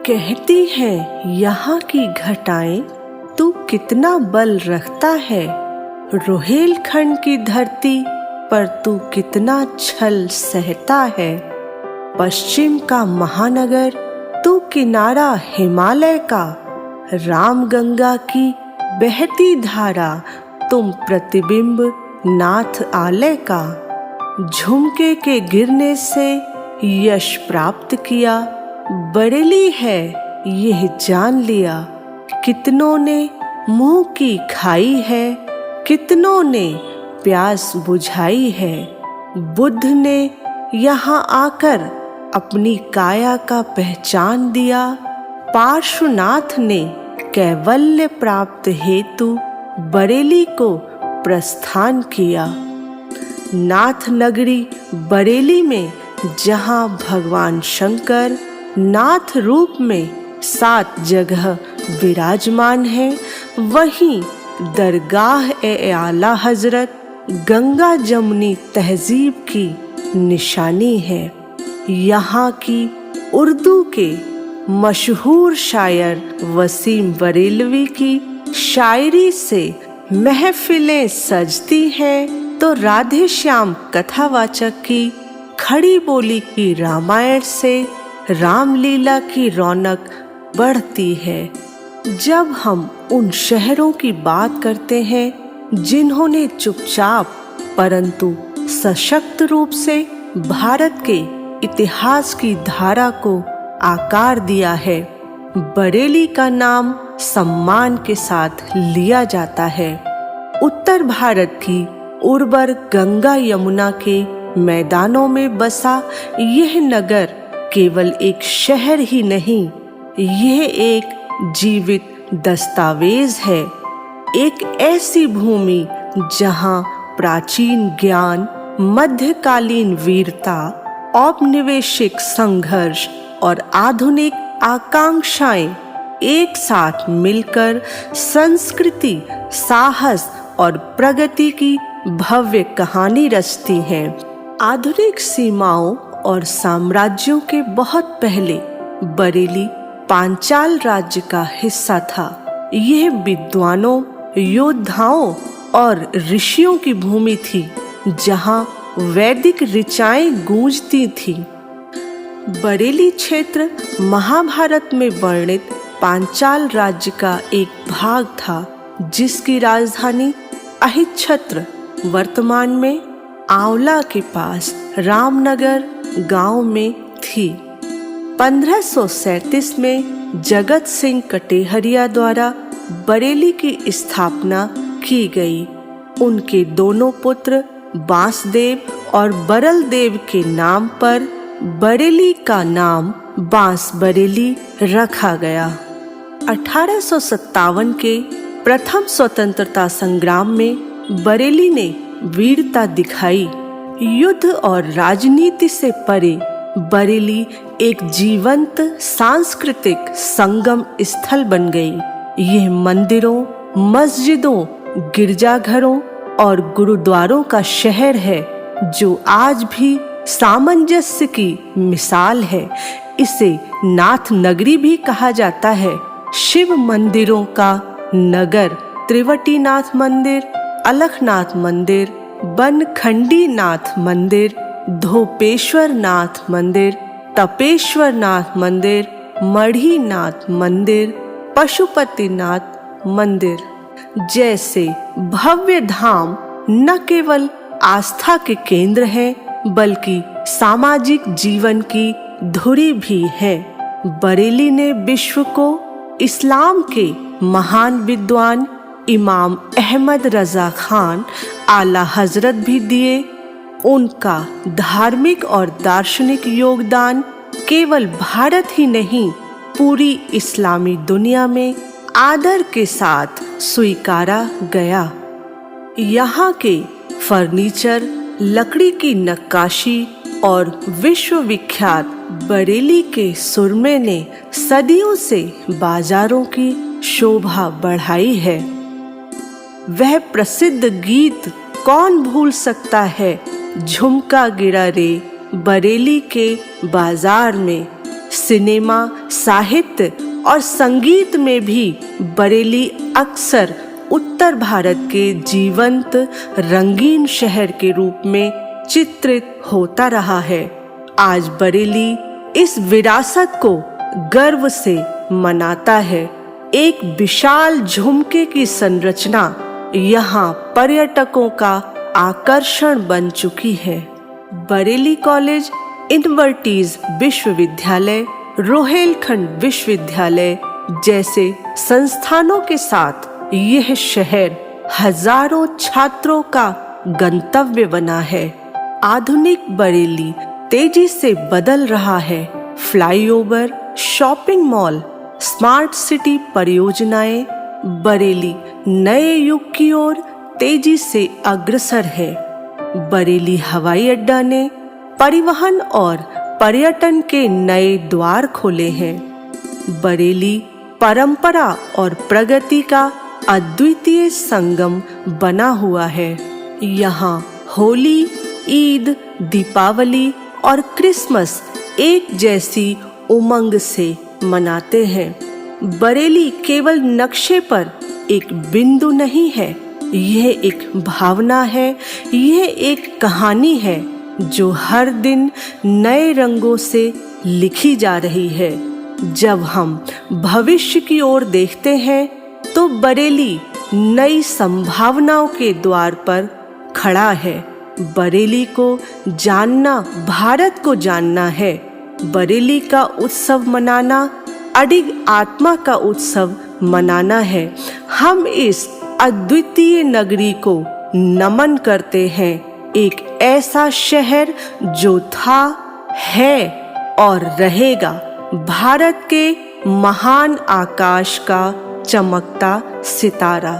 कहती है यहाँ की घटाएं तू कितना बल रखता है, रोहेलखंड की धरती पर तू कितना छल सहता है। पश्चिम का महानगर तू किनारा हिमालय का, राम गंगा की बहती धारा तुम प्रतिबिंब नाथ आलय का। झुमके के गिरने से यश प्राप्त किया, बरेली है यह जान लिया। कितनों ने मुंह की खाई है, कितनों ने प्यास बुझाई है। बुद्ध ने यहाँ आकर अपनी काया का पहचान दिया। पार्श्वनाथ ने कैवल्य प्राप्त हेतु बरेली को प्रस्थान किया। नाथ नगरी बरेली में जहाँ भगवान शंकर नाथ रूप में 7 जगह विराजमान है, वहीं दरगाह ए आला हजरत गंगा जमुनी तहजीब की निशानी है। यहाँ की उर्दू के मशहूर शायर वसीम बरेलवी की शायरी से महफिलें सजती हैं, तो राधे श्याम कथावाचक की खड़ी बोली की रामायण से रामलीला की रौनक बढ़ती है। जब हम उन शहरों की बात करते हैं जिन्होंने चुपचाप परंतु सशक्त रूप से भारत के इतिहास की धारा को आकार दिया है, बरेली का नाम सम्मान के साथ लिया जाता है। उत्तर भारत की उर्वर गंगा यमुना के मैदानों में बसा यह नगर केवल एक शहर ही नहीं, यह एक जीवित दस्तावेज है। एक ऐसी भूमि जहां प्राचीन ज्ञान, मध्यकालीन वीरता, औपनिवेशिक संघर्ष और आधुनिक आकांक्षाएं एक साथ मिलकर संस्कृति, साहस और प्रगति की भव्य कहानी रचती हैं। आधुनिक सीमाओं और साम्राज्यों के बहुत पहले बरेली पांचाल राज्य का हिस्सा था। यह विद्वानों, योद्धाओं और ऋषियों की भूमि थी, जहां वैदिक ऋचाएं गूंजती थीं। बरेली क्षेत्र महाभारत में वर्णित पांचाल राज्य का एक भाग था, जिसकी राजधानी अहिच्छत्र वर्तमान में आंवला के पास रामनगर गांव में थी। 1537 में जगत सिंह कटेहरिया द्वारा बरेली की स्थापना की गई। उनके दोनों पुत्र बांसदेव और बरल देव के नाम पर बरेली का नाम बांस बरेली रखा गया। 1857 के प्रथम स्वतंत्रता संग्राम में बरेली ने वीरता दिखाई। युद्ध और राजनीति से परे बरेली एक जीवंत सांस्कृतिक संगम स्थल बन गई। यह मंदिरों, मस्जिदों, गिरजाघरों और गुरुद्वारों का शहर है, जो आज भी सामंजस्य की मिसाल है। इसे नाथ नगरी भी कहा जाता है। शिव मंदिरों का नगर त्रिवटीनाथ मंदिर, अलखनाथ मंदिर, बनखंडी नाथ मंदिर, धोपेश्वर नाथ मंदिर, तपेश्वर नाथ मंदिर, मढ़ीनाथ मंदिर, पशुपतिनाथ मंदिर जैसे भव्य धाम न केवल आस्था के केंद्र हैं, बल्कि सामाजिक जीवन की धुरी भी है। बरेली ने विश्व को इस्लाम के महान विद्वान इमाम अहमद रजा खान आला हजरत भी दिए। उनका धार्मिक और दार्शनिक योगदान केवल भारत ही नहीं, पूरी इस्लामी दुनिया में आदर के साथ स्वीकारा गया। यहाँ के फर्नीचर, लकड़ी की नक्काशी और विश्वविख्यात बरेली के सुरमे ने सदियों से बाजारों की शोभा बढ़ाई है। वह प्रसिद्ध गीत कौन भूल सकता है, झुमका गिरा रे बरेली के बाजार में। सिनेमा, साहित्य और संगीत में भी बरेली अक्सर उत्तर भारत के जीवंत रंगीन शहर के रूप में चित्रित होता रहा है। आज बरेली इस विरासत को गर्व से मनाता है। एक विशाल झुमके की संरचना यहाँ पर्यटकों का आकर्षण बन चुकी है। बरेली कॉलेज, इनवर्टीज विश्वविद्यालय, रोहेलखंड विश्वविद्यालय जैसे संस्थानों के साथ यह शहर हजारों छात्रों का गंतव्य बना है। आधुनिक बरेली तेजी से बदल रहा है। Flyover, shopping mall, smart city परियोजनाएं बरेली नए युग की ओर तेजी से अग्रसर है। बरेली हवाई अड्डा ने परिवहन और पर्यटन के नए द्वार खोले हैं। बरेली परंपरा और प्रगति का अद्वितीय संगम बना हुआ है। यहाँ होली, ईद, दीपावली और क्रिसमस एक जैसी उमंग से मनाते हैं। बरेली केवल नक्शे पर एक बिंदु नहीं है, यह एक भावना है, यह एक कहानी है जो हर दिन नए रंगों से लिखी जा रही है। जब हम भविष्य की ओर देखते हैं तो बरेली नई संभावनाओं के द्वार पर खड़ा है। बरेली को जानना भारत को जानना है। बरेली का उत्सव मनाना अडिग आत्मा का उत्सव मनाना है। हम इस अद्वितीय नगरी को नमन करते हैं, एक ऐसा शहर जो था, है और रहेगा भारत के महान आकाश का चमकता सितारा।